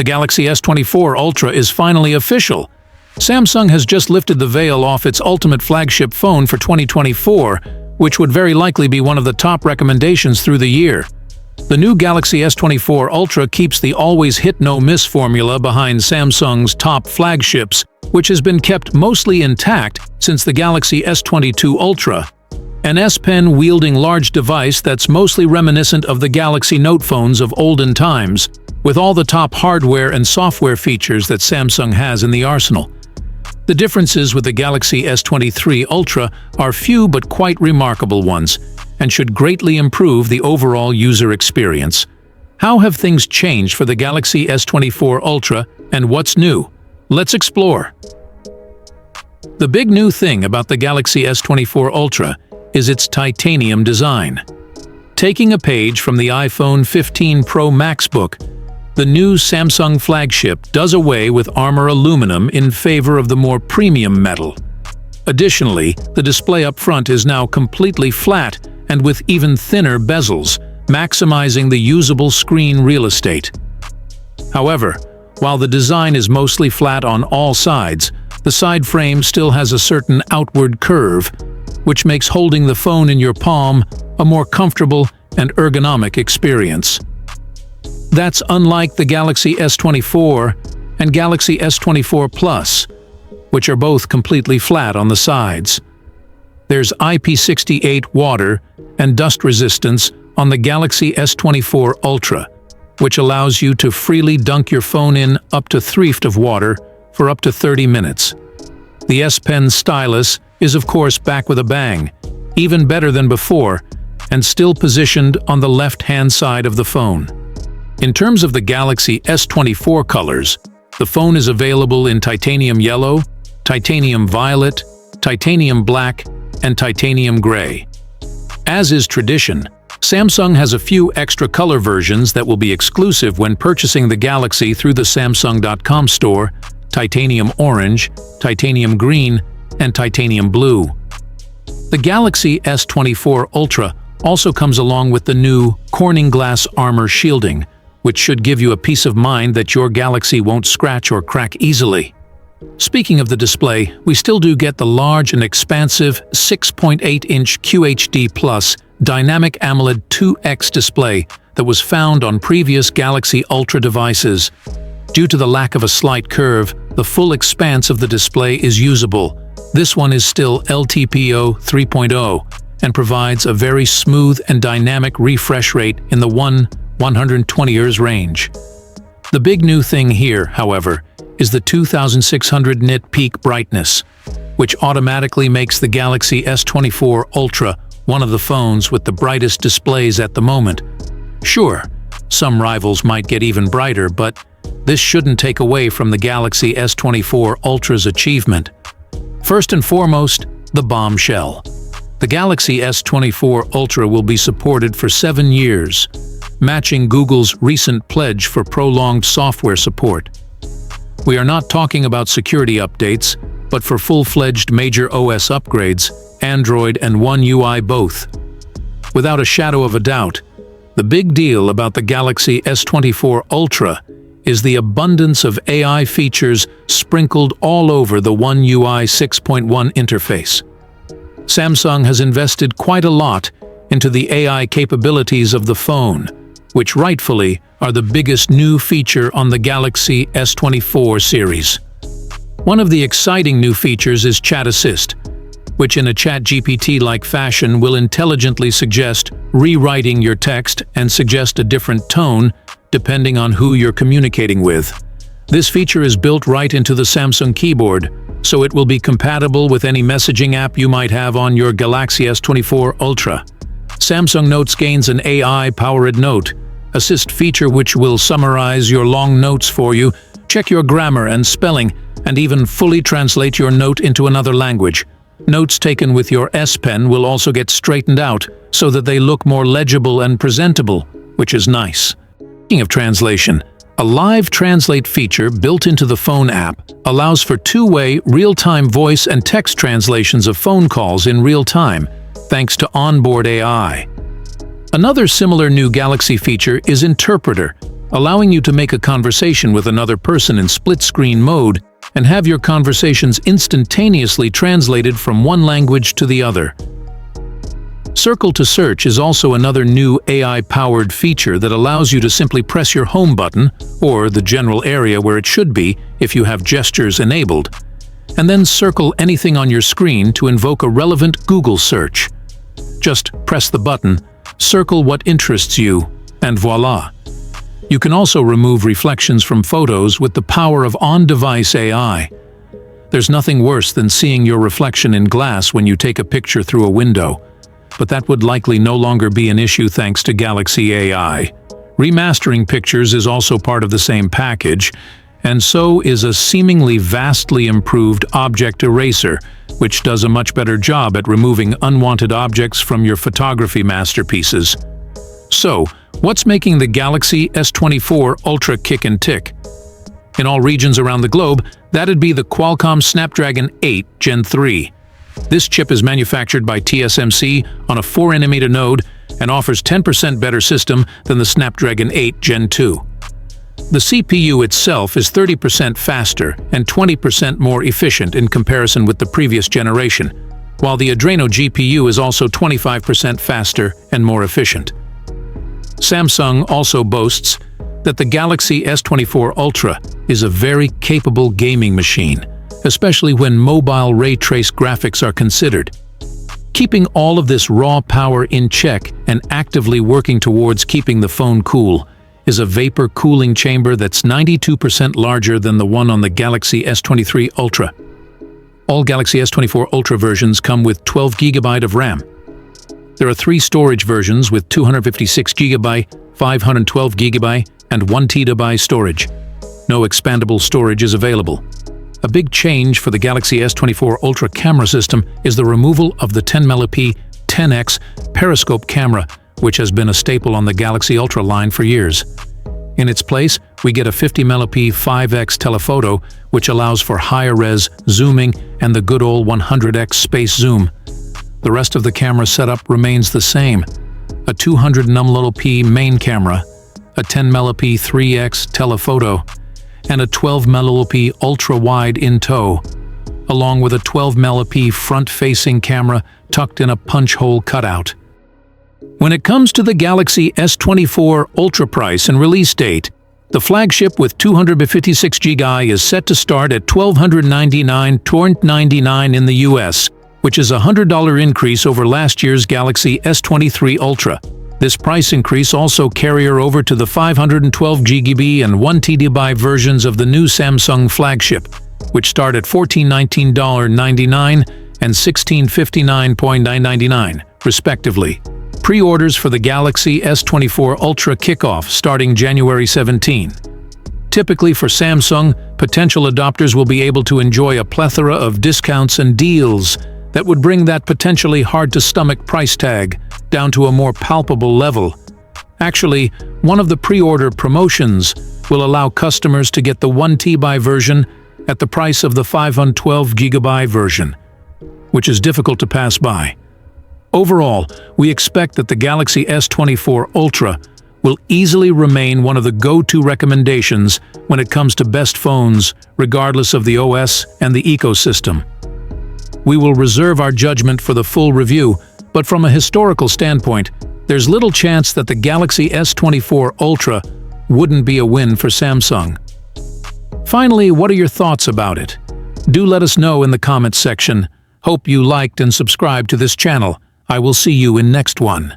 The Galaxy S24 Ultra is finally official. Samsung has just lifted the veil off its ultimate flagship phone for 2024, which would very likely be one of the top recommendations through the year. The new Galaxy S24 Ultra keeps the always hit-no-miss formula behind Samsung's top flagships, which has been kept mostly intact since the Galaxy S22 Ultra, an S Pen-wielding large device that's mostly reminiscent of the Galaxy Note phones of olden times, with all the top hardware and software features that Samsung has in the arsenal. The differences with the Galaxy S23 Ultra are few but quite remarkable ones, and should greatly improve the overall user experience. How have things changed for the Galaxy S24 Ultra, and what's new? Let's explore. The big new thing about the Galaxy S24 Ultra is its titanium design. Taking a page from the iPhone 15 Pro Max book, the new Samsung flagship does away with armor aluminum in favor of the more premium metal. Additionally, the display up front is now completely flat and with even thinner bezels, maximizing the usable screen real estate. However, while the design is mostly flat on all sides, the side frame still has a certain outward curve, which makes holding the phone in your palm a more comfortable and ergonomic experience. That's unlike the Galaxy S24 and Galaxy S24 Plus, which are both completely flat on the sides. There's IP68 water and dust resistance on the Galaxy S24 Ultra, which allows you to freely dunk your phone in up to 3 feet of water for up to 30 minutes. The S Pen stylus is of course back with a bang, even better than before, and still positioned on the left-hand side of the phone. In terms of the Galaxy S24 colors, the phone is available in titanium yellow, titanium violet, titanium black, and titanium gray. As is tradition, Samsung has a few extra color versions that will be exclusive when purchasing the Galaxy through the Samsung.com store: titanium orange, titanium green, and titanium blue. The Galaxy S24 Ultra also comes along with the new Corning Glass Armor shielding, which should give you a peace of mind that your Galaxy won't scratch or crack easily. Speaking of the display, we still do get the large and expansive 6.8-inch QHD Plus Dynamic AMOLED 2X display that was found on previous Galaxy Ultra devices. Due to the lack of a slight curve, the full expanse of the display is usable. This one is still LTPO 3.0 and provides a very smooth and dynamic refresh rate in the 120 Hz range. The big new thing here, however, is the 2600 nit peak brightness, which automatically makes the Galaxy S24 Ultra one of the phones with the brightest displays at the moment. Sure, some rivals might get even brighter, but this shouldn't take away from the Galaxy S24 Ultra's achievement. First and foremost, the bombshell. The Galaxy S24 Ultra will be supported for 7 years, matching Google's recent pledge for prolonged software support. We are not talking about security updates, but for full-fledged major OS upgrades, Android and One UI both. Without a shadow of a doubt, the big deal about the Galaxy S24 Ultra is the abundance of AI features sprinkled all over the One UI 6.1 interface. Samsung has invested quite a lot into the AI capabilities of the phone, which rightfully are the biggest new feature on the Galaxy S24 series. One of the exciting new features is Chat Assist, which in a ChatGPT-like fashion will intelligently suggest rewriting your text and suggest a different tone depending on who you're communicating with. This feature is built right into the Samsung keyboard, so it will be compatible with any messaging app you might have on your Galaxy S24 Ultra. Samsung Notes gains an AI-powered note assist feature which will summarize your long notes for you, check your grammar and spelling, and even fully translate your note into another language. Notes taken with your S Pen will also get straightened out so that they look more legible and presentable, which is nice. Speaking of translation, a live translate feature built into the phone app allows for two-way, real-time voice and text translations of phone calls in real time, thanks to onboard AI. Another similar new Galaxy feature is Interpreter, allowing you to make a conversation with another person in split-screen mode and have your conversations instantaneously translated from one language to the other. Circle to Search is also another new AI-powered feature that allows you to simply press your home button, or the general area where it should be if you have gestures enabled, and then circle anything on your screen to invoke a relevant Google search. Just press the button, circle what interests you, and voila! You can also remove reflections from photos with the power of on-device AI. There's nothing worse than seeing your reflection in glass when you take a picture through a window, but that would likely no longer be an issue thanks to Galaxy AI. Remastering pictures is also part of the same package, and so is a seemingly vastly improved object eraser, which does a much better job at removing unwanted objects from your photography masterpieces. So, what's making the Galaxy S24 Ultra kick and tick? In all regions around the globe, that'd be the Qualcomm Snapdragon 8 Gen 3. This chip is manufactured by TSMC on a 4nm node and offers 10% better system than the Snapdragon 8 Gen 2. The CPU itself is 30% faster and 20% more efficient in comparison with the previous generation, while the Adreno GPU is also 25% faster and more efficient. Samsung also boasts that the Galaxy S24 Ultra is a very capable gaming machine, especially when mobile ray trace graphics are considered. Keeping all of this raw power in check and actively working towards keeping the phone cool is a vapor cooling chamber that's 92% larger than the one on the Galaxy S23 Ultra. All Galaxy S24 Ultra versions come with 12 GB of RAM. There are 3 storage versions with 256 GB, 512 GB, and 1 TB storage. No expandable storage is available. A big change for the Galaxy S24 Ultra camera system is the removal of the 10MP 10x periscope camera, which has been a staple on the Galaxy Ultra line for years. In its place, we get a 50MP 5x telephoto, which allows for higher res zooming and the good old 100x space zoom. The rest of the camera setup remains the same: a 200MP main camera, a 10MP 3x telephoto, and a 12MP ultra-wide in tow, along with a 12MP front-facing camera tucked in a punch-hole cutout. When it comes to the Galaxy S24 Ultra price and release date, the flagship with 256GB is set to start at $1,299 in the US, which is a $100 increase over last year's Galaxy S23 Ultra. This price increase also carries over to the 512GB and 1 TB versions of the new Samsung flagship, which start at $1,419.99 and $1,659.999, respectively. Pre-orders for the Galaxy S24 Ultra kick off starting January 17. Typically for Samsung, potential adopters will be able to enjoy a plethora of discounts and deals that would bring that potentially hard-to-stomach price tag down to a more palpable level. Actually, one of the pre-order promotions will allow customers to get the 1 TB version at the price of the 512GB version, which is difficult to pass by. Overall, we expect that the Galaxy S24 Ultra will easily remain one of the go-to recommendations when it comes to best phones, regardless of the OS and the ecosystem. We will reserve our judgment for the full review, but from a historical standpoint, there's little chance that the Galaxy S24 Ultra wouldn't be a win for Samsung. Finally, what are your thoughts about it? Do let us know in the comments section. Hope you liked and subscribed to this channel. I will see you in next one.